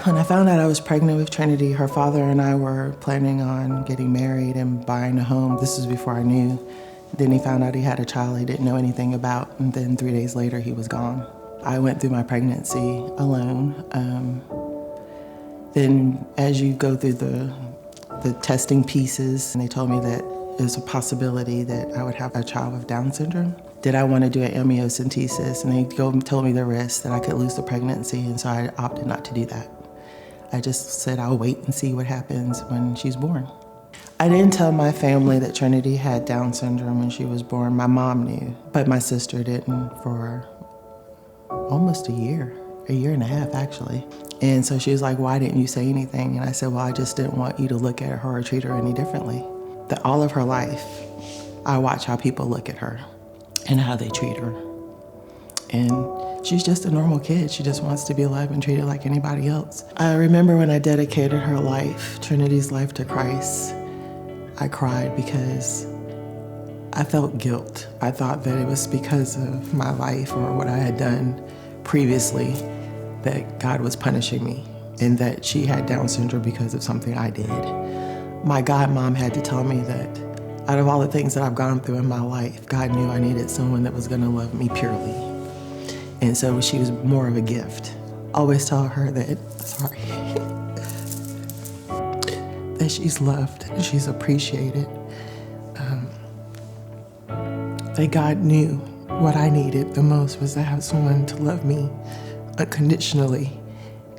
When I found out I was pregnant with Trinity, her father and I were planning on getting married and buying a home. This was before I knew. Then he found out he had a child he didn't know anything about, and then 3 days later he was gone. I went through my pregnancy alone. Then as you go through the testing pieces, and they told me that there's a possibility that I would have a child with Down syndrome. Did I want to do an amniocentesis? And they told me the risk that I could lose the pregnancy, and so I opted not to do that. I just said I'll wait and see what happens when she's born. I didn't tell my family that Trinity had Down syndrome when she was born. My mom knew, but my sister didn't for almost a year and a half actually. And so she was like, why didn't you say anything? And I said, well, I just didn't want you to look at her or treat her any differently. That all of her life, I watch how people look at her and how they treat her. And she's just a normal kid. She just wants to be loved and treated like anybody else. I remember when I dedicated her life, Trinity's life, to Christ, I cried because I felt guilt. I thought that it was because of my life or what I had done previously that God was punishing me, and that she had Down syndrome because of something I did. My godmom had to tell me that out of all the things that I've gone through in my life, God knew I needed someone that was gonna love me purely. And so she was more of a gift. Always tell her that, that she's loved and she's appreciated. That God knew what I needed the most was to have someone to love me unconditionally,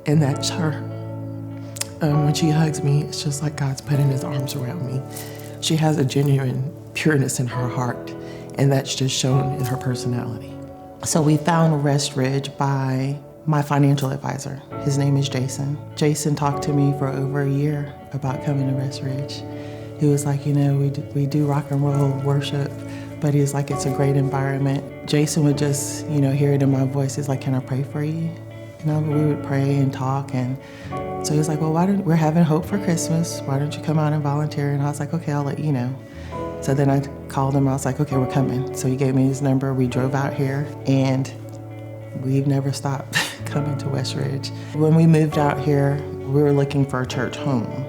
and that's her. When she hugs me, it's just like God's putting his arms around me. She has a genuine pureness in her heart, and that's just shown in her personality. So we found Rest Ridge by my financial advisor. His name is Jason. Jason talked to me for over a year about coming to Rest Ridge. He was like, you know, we do rock and roll worship, but he's like, it's a great environment. Jason would just, you know, hear it in my voice. He's like, can I pray for you? You know, we would pray and talk. And so he was like, well, we're having Hope for Christmas. Why don't you come out and volunteer? And I was like, okay, I'll let you know. So then I called him. I was like, okay, we're coming. So he gave me his number. We drove out here, and we've never stopped coming to West Ridge. When we moved out here, we were looking for a church home.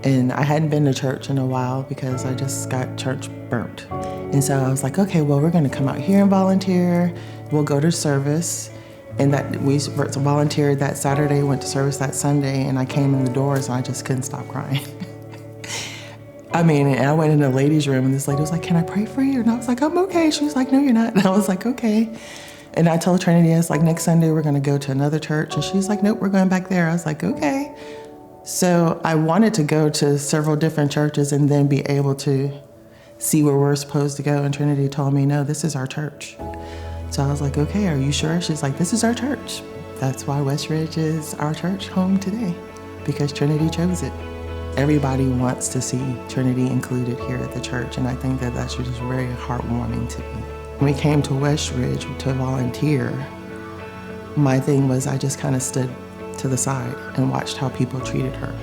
And I hadn't been to church in a while because I just got church burnt. And so I was like, okay, well, we're gonna come out here and volunteer. We'll go to service. And that we volunteered that Saturday, went to service that Sunday, and I came in the doors and I just couldn't stop crying. I mean, and I went in the ladies' room and this lady was like, can I pray for you? And I was like, I'm okay. She was like, no, you're not. And I was like, okay. And I told Trinity, I was like, next Sunday we're gonna go to another church. And she's like, nope, we're going back there. I was like, okay. So I wanted to go to several different churches and then be able to see where we're supposed to go. And Trinity told me, no, this is our church. So I was like, okay, are you sure? She's like, this is our church. That's why West Ridge is our church home today, because Trinity chose it. Everybody wants to see Trinity included here at the church, and I think that that's just very heartwarming to me. When we came to West Ridge to volunteer, my thing was I just kind of stood to the side and watched how people treated her.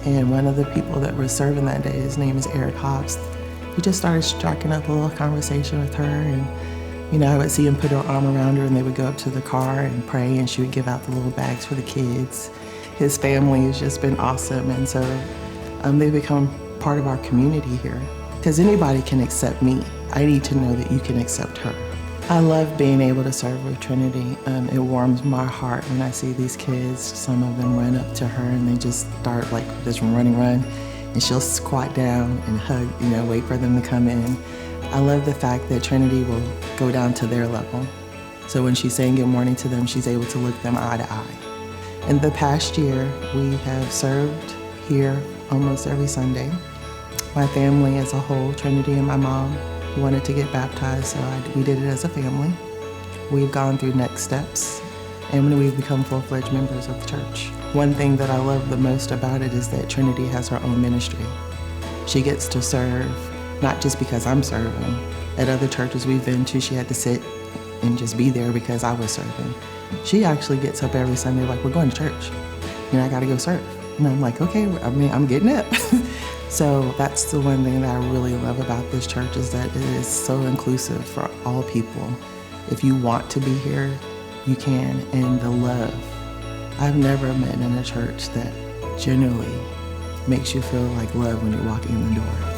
And one of the people that was serving that day, his name is Eric Hobbs, he just started striking up a little conversation with her, and you know, I would see him put her arm around her and they would go up to the car and pray, and she would give out the little bags for the kids. His family has just been awesome, and so they become part of our community here. Because anybody can accept me. I need to know that you can accept her. I love being able to serve with Trinity. It warms my heart when I see these kids. Some of them run up to her and they just start like this run, and she'll squat down and hug, you know, wait for them to come in. I love the fact that Trinity will go down to their level. So when she's saying good morning to them, she's able to look them eye to eye. In the past year, we have served here almost every Sunday. My family as a whole, Trinity and my mom, wanted to get baptized, so we did it as a family. We've gone through next steps, and we've become full-fledged members of the church. One thing that I love the most about it is that Trinity has her own ministry. She gets to serve, not just because I'm serving. At other churches we've been to, she had to sit and just be there because I was serving. She actually gets up every Sunday like, we're going to church. You know, I gotta go serve. And I'm like, okay, I'm getting up. So that's the one thing that I really love about this church, is that it is so inclusive for all people. If you want to be here, you can, and the love I've never met in a church that genuinely makes you feel like love when you're walking in the door.